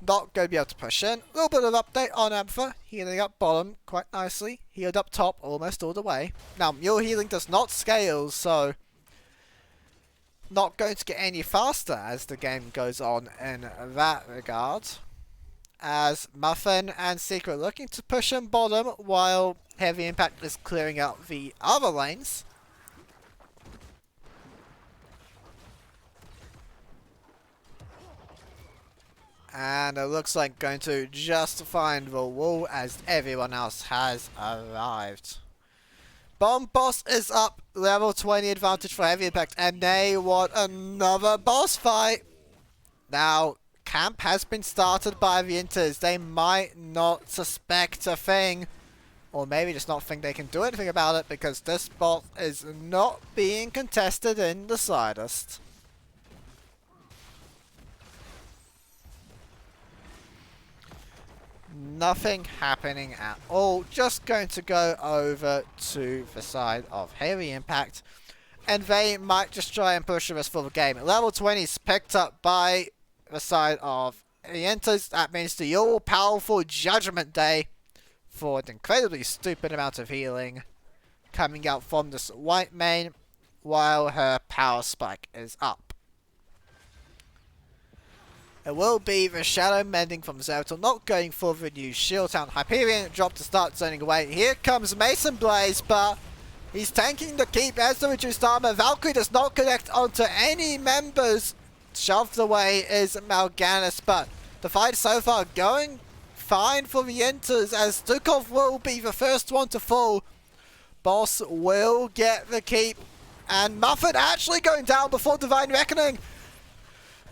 not going to be able to push in. A little bit of update on Ampha, healing up bottom quite nicely. Healed up top almost all the way. Now, Mule healing does not scale, so not going to get any faster as the game goes on in that regard. As Muffin and Secret looking to push in bottom while Heavy Impact is clearing out the other lanes. And it looks like going to just find the wall as everyone else has arrived. Bomb Boss is up, level 20 advantage for Heavy Impact, and they want another boss fight. Now, camp has been started by the Inters. They might not suspect a thing, or maybe just not think they can do anything about it, because this spot is not being contested in the slightest. Nothing happening at all. Just going to go over to the side of Heavy Impact, and they might just try and push the rest for the game. Level 20 is picked up by the side of the Enters. That means the all-powerful Judgment Day for an incredibly stupid amount of healing coming out from this white main while her power spike is up. It will be the Shadow Mending from Zeratul, not going for the new Shield Town. Hyperion dropped to start zoning away. Here comes Mason Blaze, but he's tanking the keep as the reduced armor. Valkyrie does not connect onto any members. Shoved away is Mal'Ganis, but the fight so far going fine for the Enters as Stukov will be the first one to fall. Boss will get the keep, and Muffin actually going down before Divine Reckoning.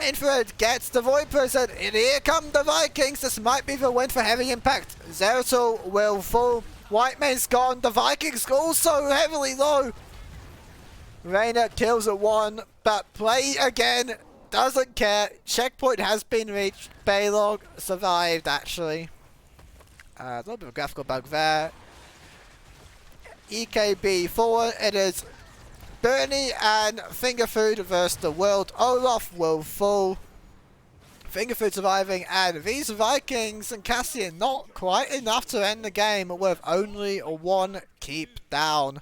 Infrared gets the Void Prison, and here come the Vikings. This might be the win for Heavy Impact. Zeratul will fall. White Man's gone. The Vikings also heavily low. Reyna kills at one, but play again doesn't care. Checkpoint has been reached. Balog survived, actually. A little bit of a graphical bug there. EKB forward. It is Bernie and Fingerfood versus the world. Olaf will fall. Fingerfood surviving, and these Vikings and Cassian not quite enough to end the game with only one keep down.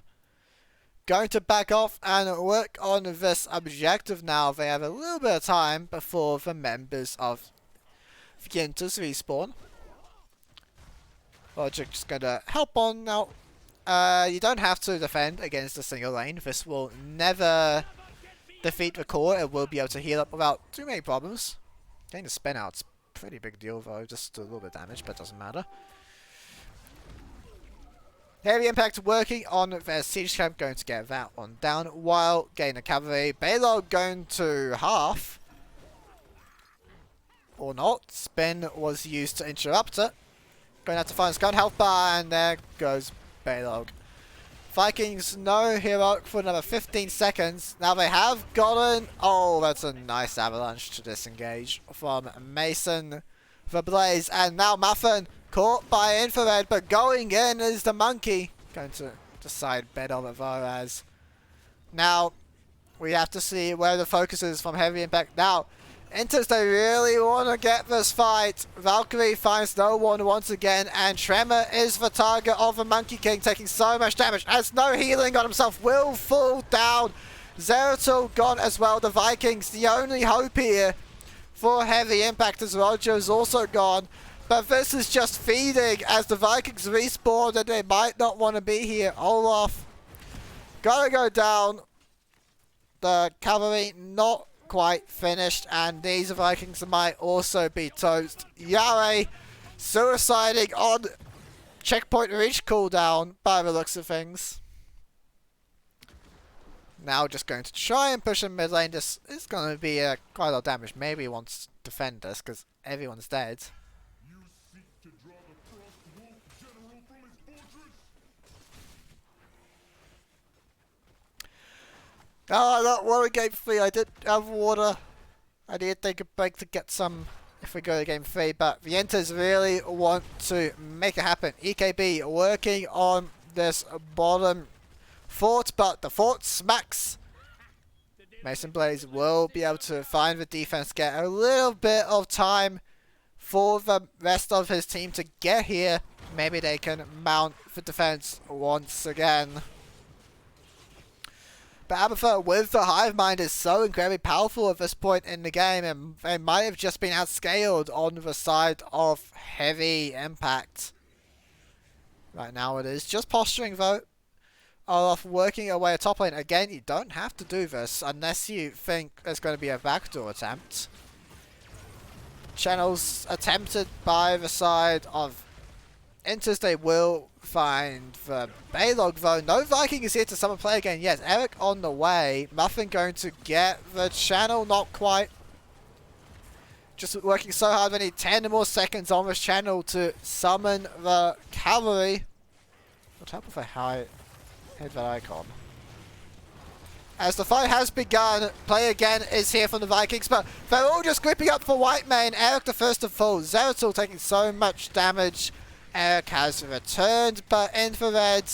Going to back off and work on this objective now. They have a little bit of time before the members of the Enters respawn. Logic just gonna help on now. You don't have to defend against a single lane. This will never defeat the core. It will be able to heal up without too many problems. Getting the spin out's a pretty big deal though, just a little bit of damage, but doesn't matter. Heavy Impact working on their siege camp, going to get that one down while getting the cavalry. Balog going to half. Or not. Spin was used to interrupt it. Going to have to find Scout health bar, and there goes Balog. Vikings no heroic for another 15 seconds. Now they have gotten... Oh, that's a nice avalanche to disengage from Mason the Blaze. And now Muffin caught by Infrared, but going in is the Monkey. Going to decide bet on it Varaz. Now, we have to see where the focus is from Heavy Impact. Now, Enters, they really want to get this fight. Valkyrie finds no one once again, and Tremor is the target of the Monkey King, taking so much damage. Has no healing on himself, will fall down. Zeratul gone as well. The Vikings, the only hope here for Heavy Impact, as Roger is also gone. But this is just feeding as the Vikings respawn, and they might not want to be here. Olaf gotta go down. The cavalry not quite finished, and these Vikings might also be toast. Yare suiciding on checkpoint reach cooldown by the looks of things. Now just going to try and push in mid lane. This is going to be quite a lot of damage. Maybe he wants to defend this because everyone's dead. Oh, not water game 3. I did have water. I did take a break to get some if we go to game 3, but the Enters really want to make it happen. EKB working on this bottom fort, but the fort smacks. Mason Blaze will be able to find the defense, get a little bit of time for the rest of his team to get here. Maybe they can mount the defense once again. But Abathur with the Hive Mind is so incredibly powerful at this point in the game, and they might have just been outscaled on the side of Heavy Impact. Right now it is just posturing though. Olaf working away at top lane. Again, you don't have to do this unless you think there's going to be a backdoor attempt. channels attempted by the side of Intis. They will find the Balog though. No Viking is here to summon play again. Yes, Eric on the way. Muffin going to get the channel. Not quite. Just working so hard. We need 10 more seconds on this channel to summon the cavalry. What type of a high hit that icon? As the fight has begun, play again is here from the Vikings, but they're all just gripping up for Whitemane. Eric the first to fall. Zeratul taking so much damage. Eric has returned, but Infrared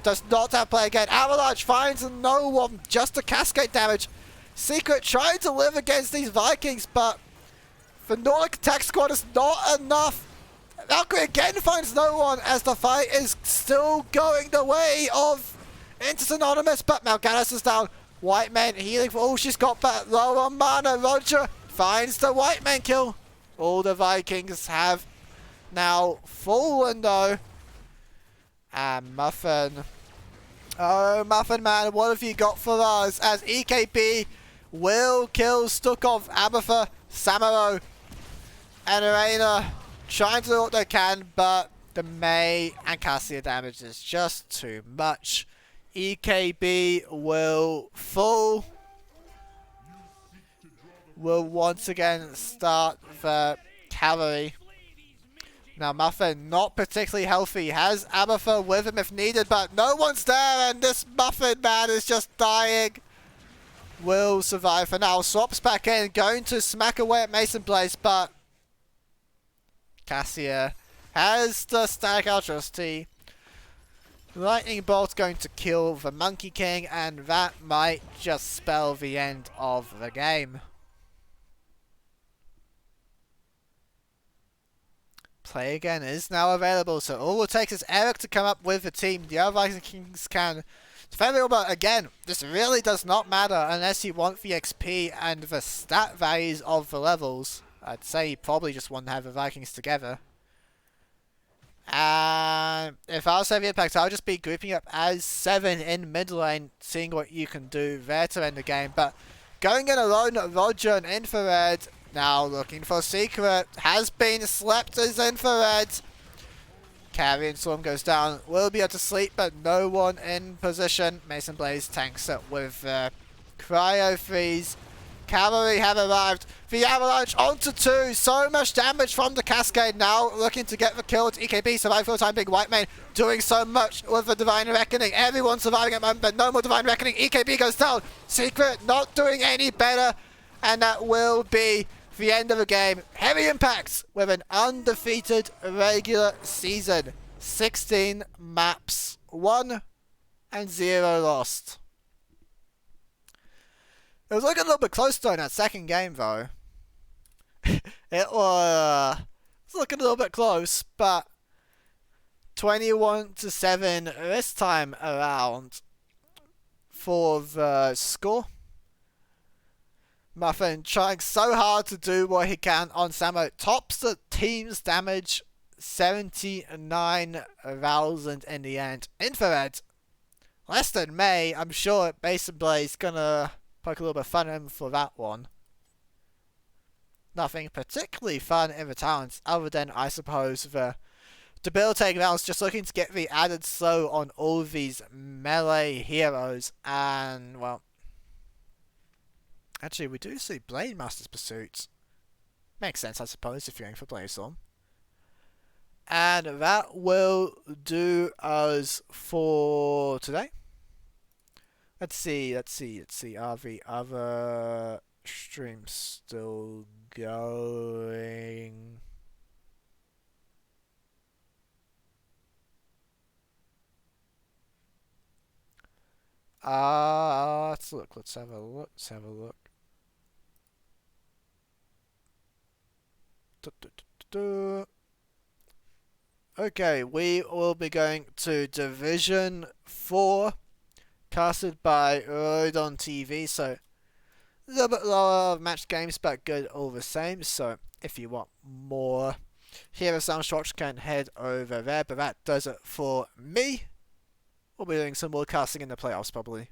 does not have play again. Avalanche finds no one, just the cascade damage. Secret trying to live against these Vikings, but the Nordic attack squad is not enough. Valkyrie again finds no one as the fight is still going the way of Intis Anonymous, but Mal'Ganis is down. Whitemane healing for all she's got, but low on mana. Roger finds the Whitemane kill. All the Vikings have now fallen though. And Muffin. Oh, Muffin man, what have you got for us? As EKB will kill Stukov, Abatha, Samuro, and Arena. Trying to do what they can, but the Mei and Cassia damage is just too much. EKB will fall. Will once again start the cavalry. Now Muffin not particularly healthy. Has Abatha with him if needed, but no one's there and this Muffin man is just dying. Will survive for now. Swaps back in. Going to smack away at Mason Blaze, but Cassia has the Static Electricity. Lightning Bolt going to kill the Monkey King, and that might just spell the end of the game. Play again is now available, so all it takes is Eric to come up with the team. The other Vikings can defend it, but again, this really does not matter unless you want the XP and the stat values of the levels. I'd say you probably just want to have the Vikings together. And if I was having Impact, I'll just be grouping up as 7 in mid lane, seeing what you can do there to end the game. But going in alone, Roger and Infrared now looking for Secret. Has been slept as Infrared. Carrion Storm goes down. Will be able to sleep, but no one in position. Mason Blaze tanks it with Cryo Freeze. Cavalry have arrived. The Avalanche onto 2. So much damage from the Cascade now. Looking to get the kill. It's EKB surviving for the time being. Whitemane doing so much with the Divine Reckoning. Everyone surviving at the moment, but no more Divine Reckoning. EKB goes down. Secret not doing any better. And that will be the end of the game. Heavy Impacts with an undefeated regular season. 16 maps. 1 and 0 lost. It was looking a little bit close though in that second game though. It was looking a little bit close, but 21-7 this time around for the score. Muffin trying so hard to do what he can on Samo. Tops the team's damage, 79,000 in the end. Infrared, less than May. I'm sure Mason Blaze gonna poke a little bit of fun at him for that one. Nothing particularly fun in the talents, other than, I suppose, the debilitating rounds, just looking to get the added slow on all these melee heroes. And, well, actually, we do see Blade Master's Pursuit. Makes sense, I suppose, if you're going for Bladestorm. And that will do us for today. Let's see. Are the other streams still going? Let's look. Let's have a look. Okay, we will be going to Division 4. Casted by Rodon TV, so a little bit lower match games, but good all the same. So if you want more Hero Soundtracks, can head over there. But that does it for me. We'll be doing some more casting in the playoffs probably.